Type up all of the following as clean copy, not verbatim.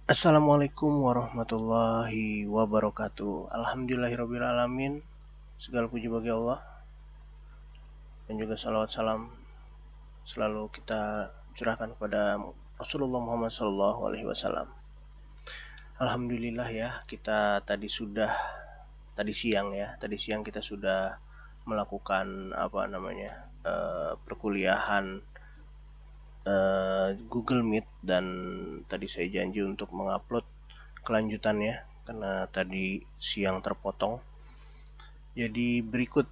Assalamualaikum warahmatullahi wabarakatuh. Alhamdulillahirrabbilalamin. Segala puji bagi Allah. Dan juga salawat salam selalu kita curahkan kepada Rasulullah Muhammad SAW. Alhamdulillah ya, kita tadi siang kita sudah melakukan perkuliahan Google Meet, dan tadi saya janji untuk mengupload kelanjutannya karena tadi siang terpotong. Jadi berikut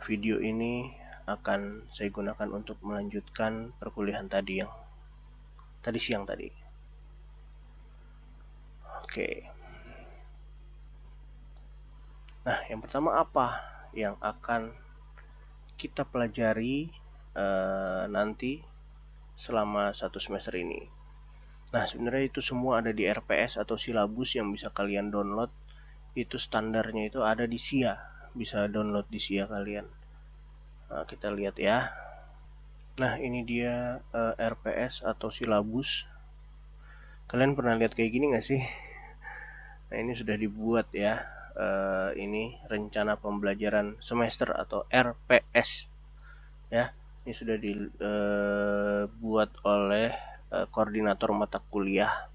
video ini akan saya gunakan untuk melanjutkan perkuliahan tadi yang tadi siang tadi. Oke. Nah, yang pertama apa yang akan kita pelajari nanti selama 1 semester ini. Nah, sebenarnya itu semua ada di RPS atau silabus yang bisa kalian download. Itu standarnya itu ada di SIA, bisa download di SIA kalian. Nah, kita lihat ya. Nah, ini dia RPS atau silabus. Kalian pernah lihat kayak gini nggak sih? Nah, ini sudah dibuat ya. Ini rencana pembelajaran semester atau RPS ya. Ini sudah dibuat oleh koordinator mata kuliah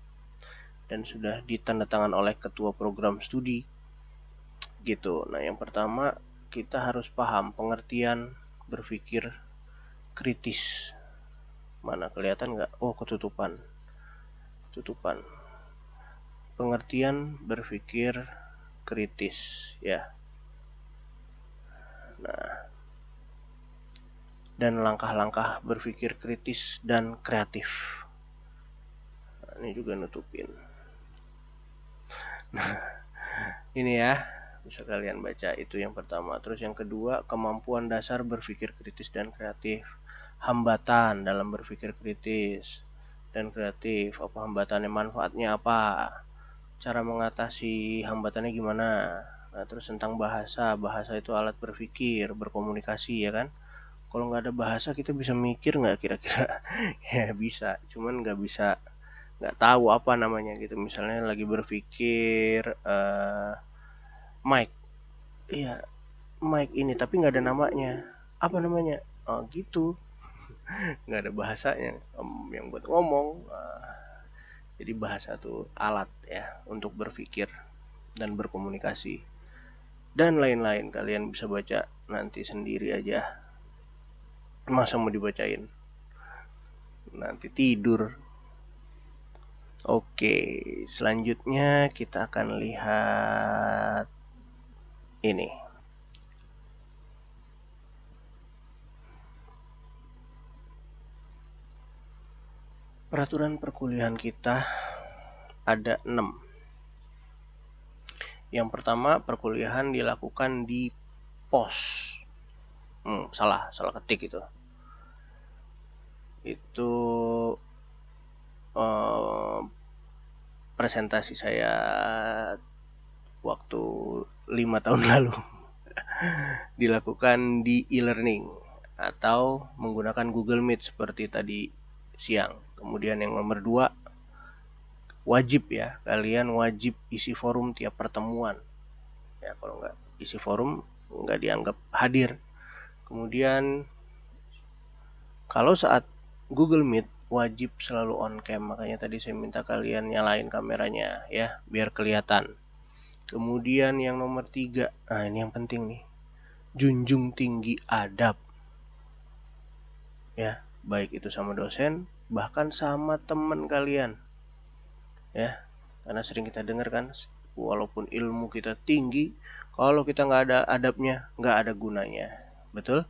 dan sudah ditandatangan oleh ketua program studi gitu. Nah, yang pertama kita harus paham pengertian berpikir kritis. Mana kelihatan nggak? Oh, ketutupan. Pengertian berpikir kritis ya. Nah, dan langkah-langkah berpikir kritis dan kreatif. Nah, ini juga nutupin. Nah, ini ya, bisa kalian baca, itu yang pertama. Terus yang kedua, kemampuan dasar berpikir kritis dan kreatif. Hambatan dalam berpikir kritis dan kreatif. Apa hambatannya, manfaatnya apa? Cara mengatasi hambatannya gimana? Nah, terus tentang bahasa. Bahasa itu alat berpikir, berkomunikasi ya kan? Kalau nggak ada bahasa kita bisa mikir nggak kira-kira? Ya bisa, cuman nggak tahu apa namanya gitu. Misalnya lagi berpikir mic, iya mic ini tapi nggak ada namanya, apa namanya? Oh gitu, nggak ada bahasanya yang buat ngomong. Jadi bahasa tuh alat ya untuk berpikir dan berkomunikasi dan lain-lain. Kalian bisa baca nanti sendiri aja, masa mau dibacain nanti tidur. Oke, selanjutnya kita akan lihat ini. Peraturan perkuliahan kita ada 6. Yang pertama, perkuliahan dilakukan di pos. Salah ketik itu. Itu presentasi saya waktu 5 tahun lalu. Dilakukan di e-learning atau menggunakan Google Meet seperti tadi siang. Kemudian yang nomor 2, wajib ya, kalian wajib isi forum tiap pertemuan ya. Kalau nggak isi forum nggak dianggap hadir. Kemudian kalau saat Google Meet wajib selalu on cam, makanya tadi saya minta kalian nyalain kameranya ya biar kelihatan. Kemudian yang nomor 3, nah ini yang penting nih, junjung tinggi adab ya, baik itu sama dosen bahkan sama teman kalian ya, karena sering kita dengar kan, walaupun ilmu kita tinggi, kalau kita nggak ada adabnya nggak ada gunanya, betul.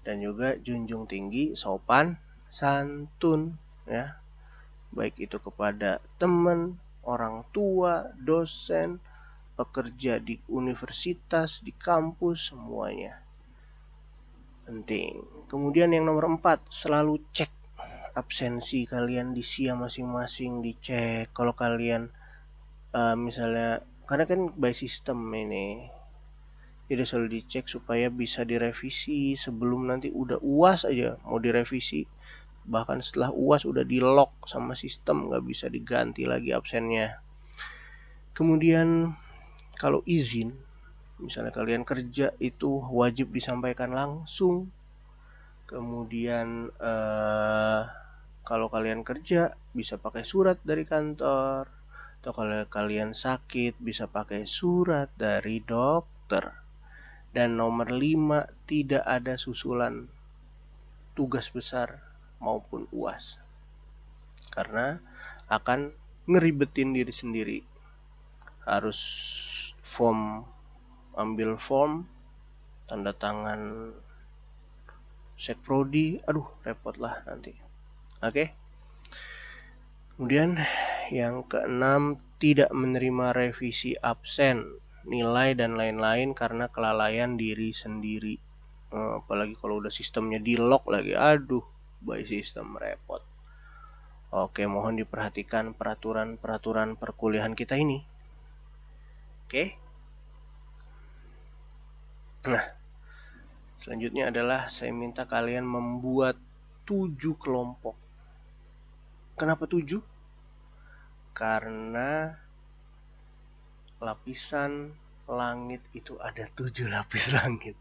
Dan juga junjung tinggi sopan santun ya, baik itu kepada teman, orang tua, dosen, pekerja di universitas, di kampus, semuanya penting. Kemudian yang nomor 4, selalu cek absensi kalian di SIA masing-masing, dicek. Kalau kalian misalnya, karena kan by system ini, jadi selalu dicek supaya bisa direvisi sebelum nanti udah UAS aja mau direvisi, Bahkan setelah UAS udah di lock sama sistem, nggak bisa diganti lagi absennya. Kemudian kalau izin, misalnya kalian kerja itu wajib disampaikan langsung. Kemudian kalau kalian kerja bisa pakai surat dari kantor, atau kalau kalian sakit bisa pakai surat dari dokter. Dan nomor 5, tidak ada susulan tugas besar maupun UAS, karena akan ngeribetin diri sendiri. Harus ambil form, tanda tangan sekprodi, aduh repot lah nanti. Oke. Kemudian yang keenam, tidak menerima revisi absen, nilai dan lain-lain karena kelalaian diri sendiri. Apalagi kalau udah sistemnya di lock lagi, aduh, by sistem repot. Oke, mohon diperhatikan peraturan perkuliahan kita ini. Oke. Nah, selanjutnya adalah saya minta kalian membuat 7 kelompok. Kenapa 7? Karena lapisan langit itu ada 7 lapis langit.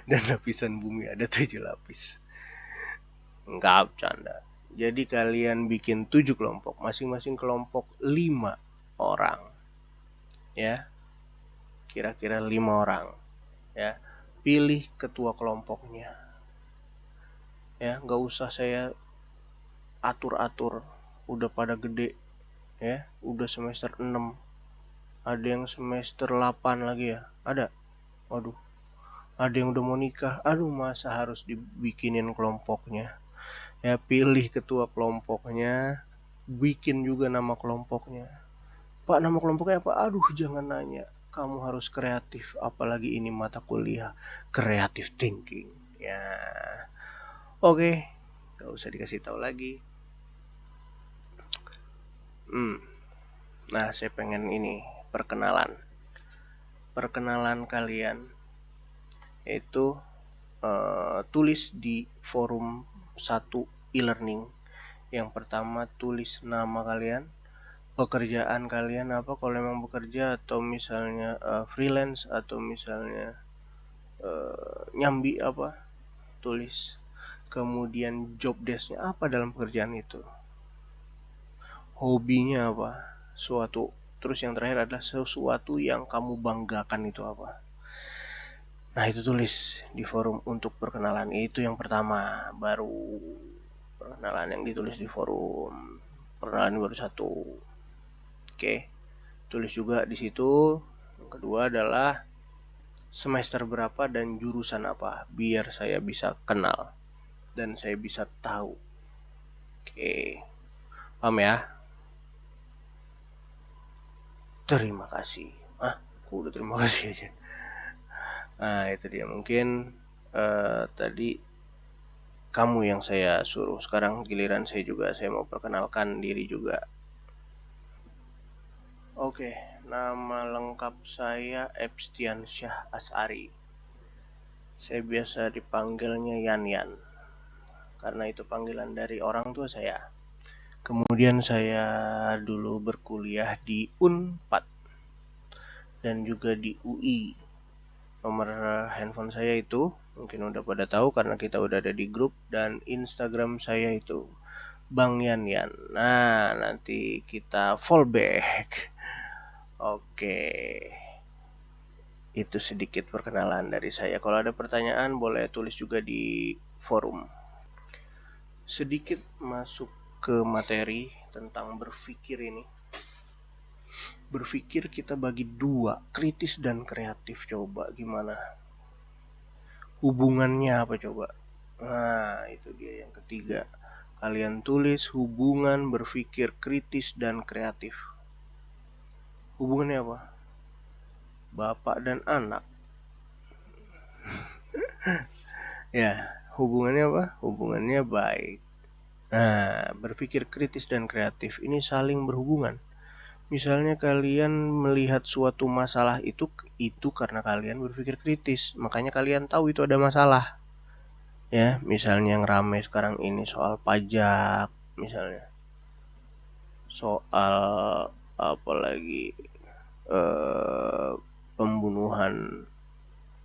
Dan lapisan bumi ada 7 lapis. Enggak bercanda. Jadi kalian bikin 7 kelompok. Masing-masing kelompok 5 orang. Ya. Kira-kira 5 orang. Ya. Pilih ketua kelompoknya. Ya, enggak usah saya atur-atur. Udah pada gede. Ya, udah semester 6. Ada yang semester 8 lagi ya. Ada. Waduh. Ada yang udah mau nikah. Aduh, masa harus dibikinin kelompoknya. Ya, pilih ketua kelompoknya, bikin juga nama kelompoknya. Pak, nama kelompoknya apa? Aduh, jangan nanya. Kamu harus kreatif, apalagi ini mata kuliah creative thinking. Ya. Oke, gak usah dikasih tahu lagi. Nah, saya pengen ini perkenalan kalian, yaitu tulis di forum 1 e-learning. Yang pertama, tulis nama kalian, pekerjaan kalian apa kalau memang bekerja, atau misalnya freelance, atau misalnya nyambi apa, tulis. Kemudian job desk-nya apa dalam pekerjaan itu, hobinya apa, terus yang terakhir adalah sesuatu yang kamu banggakan itu apa. Nah, itu tulis di forum untuk perkenalan. Itu yang pertama. Baru perkenalan yang ditulis di forum perkenalan baru 1. Oke, tulis juga di situ. Yang kedua adalah semester berapa dan jurusan apa, biar saya bisa kenal dan saya bisa tahu. Oke, paham ya? Terima kasih. Aku udah terima kasih aja. Nah, itu dia. Mungkin tadi kamu yang saya suruh. Sekarang giliran saya juga. Saya mau perkenalkan diri juga. Oke, nama lengkap saya Epstian Syah Asari. Saya biasa dipanggilnya Yan, karena itu panggilan dari orang tua saya. Kemudian saya dulu berkuliah di Unpad dan juga di UI. Nomor handphone saya itu mungkin udah pada tahu karena kita udah ada di grup, dan Instagram saya itu Bang Yan. Nah, nanti kita fallback. Oke. Itu sedikit perkenalan dari saya. Kalau ada pertanyaan boleh tulis juga di forum. Sedikit masuk ke materi tentang berpikir ini. Berpikir kita bagi 2, kritis dan kreatif. Coba gimana? Hubungannya apa coba? Nah, itu dia yang ketiga. Kalian tulis hubungan berpikir kritis dan kreatif. Hubungannya apa? Bapak dan anak. Ya, hubungannya apa? Hubungannya baik. Nah, berpikir kritis dan kreatif ini saling berhubungan. Misalnya kalian melihat suatu masalah itu karena kalian berpikir kritis, makanya kalian tahu itu ada masalah. Ya, misalnya yang ramai sekarang ini soal pajak, misalnya soal apa lagi, pembunuhan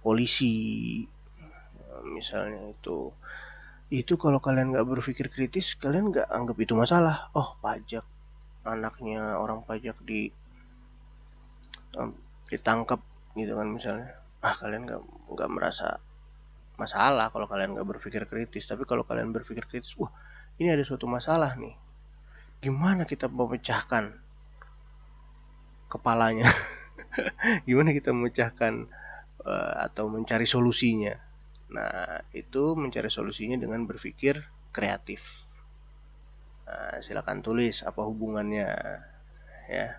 polisi, misalnya itu kalau kalian nggak berpikir kritis, kalian nggak anggap itu masalah. Oh, pajak, anaknya orang pajak ditangkap gitu kan misalnya. Kalian nggak merasa masalah kalau kalian nggak berpikir kritis. Tapi kalau kalian berpikir kritis, wah, ini ada suatu masalah nih. Gimana kita memecahkan kepalanya? Gimana kita memecahkan atau mencari solusinya? Nah, itu mencari solusinya dengan berpikir kreatif. Nah, silakan tulis apa hubungannya ya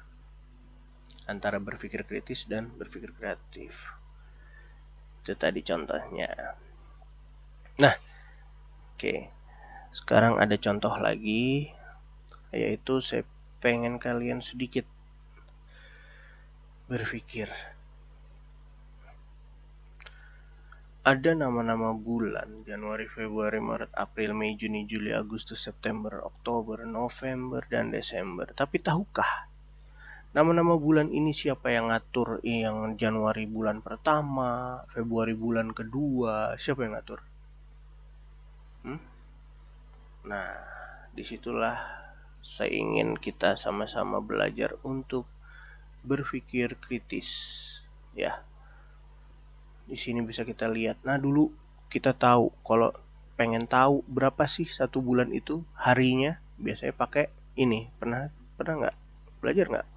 antara berpikir kritis dan berpikir kreatif. Itu tadi contohnya. Nah, oke. Sekarang ada contoh lagi, yaitu saya pengen kalian sedikit berpikir. Ada nama-nama bulan: Januari, Februari, Maret, April, Mei, Juni, Juli, Agustus, September, Oktober, November, dan Desember. Tapi tahukah nama-nama bulan ini siapa yang ngatur? Yang Januari bulan pertama, Februari bulan kedua, siapa yang ngatur? Nah, disitulah saya ingin kita sama-sama belajar untuk berpikir kritis. Ya, di sini bisa kita lihat. Nah, dulu kita tahu kalau pengen tahu berapa sih satu bulan itu harinya, biasanya pakai ini. Pernah nggak belajar nggak?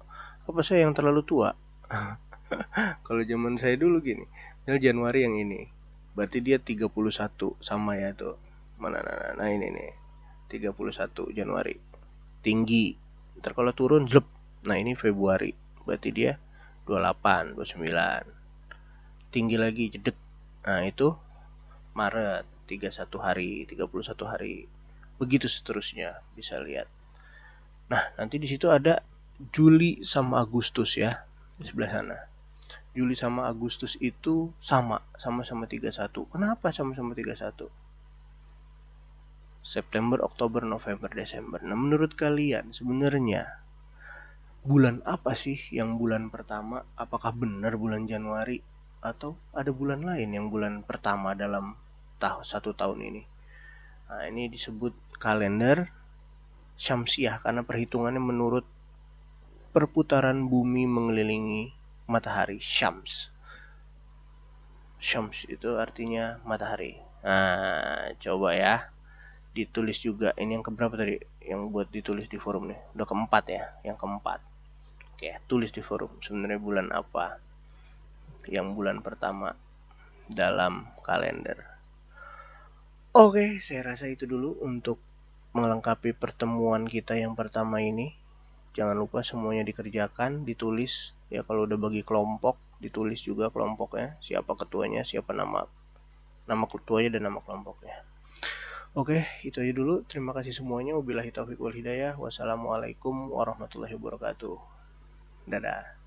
Apa saya yang terlalu tua? Kalau zaman saya dulu gini, misal Januari yang ini, berarti dia 31 sama ya tuh. Nah ini nih, 31 Januari. Tinggi. Ntar kalau turun, zlep. Nah ini Februari, berarti dia 28, 29. Tinggi lagi, jedek. Nah itu Maret, 31 hari, 31 hari. Begitu seterusnya, bisa lihat. Nah, nanti di situ ada Juli sama Agustus ya, di sebelah sana. Juli sama Agustus itu sama-sama 31. Kenapa sama-sama 31? September, Oktober, November, Desember. Nah, menurut kalian sebenarnya bulan apa sih yang bulan pertama? Apakah benar bulan Januari atau ada bulan lain yang bulan pertama dalam satu tahun ini? Nah, ini disebut kalender Syamsiah karena perhitungannya menurut perputaran bumi mengelilingi matahari. Syams itu artinya matahari. Nah, coba ya ditulis juga. Ini yang keberapa tadi yang buat ditulis di forum nih? Udah keempat ya, yang keempat. Oke, tulis di forum sebenarnya bulan apa yang bulan pertama dalam kalender. Oke, saya rasa itu dulu untuk melengkapi pertemuan kita yang pertama ini. Jangan lupa semuanya dikerjakan, ditulis ya. Kalau udah bagi kelompok, ditulis juga kelompoknya, siapa ketuanya, siapa nama ketuanya dan nama kelompoknya. Oke, itu aja dulu. Terima kasih semuanya. Wabillahi taufiq wal hidayah. Wassalamualaikum warahmatullahi wabarakatuh. Dadah.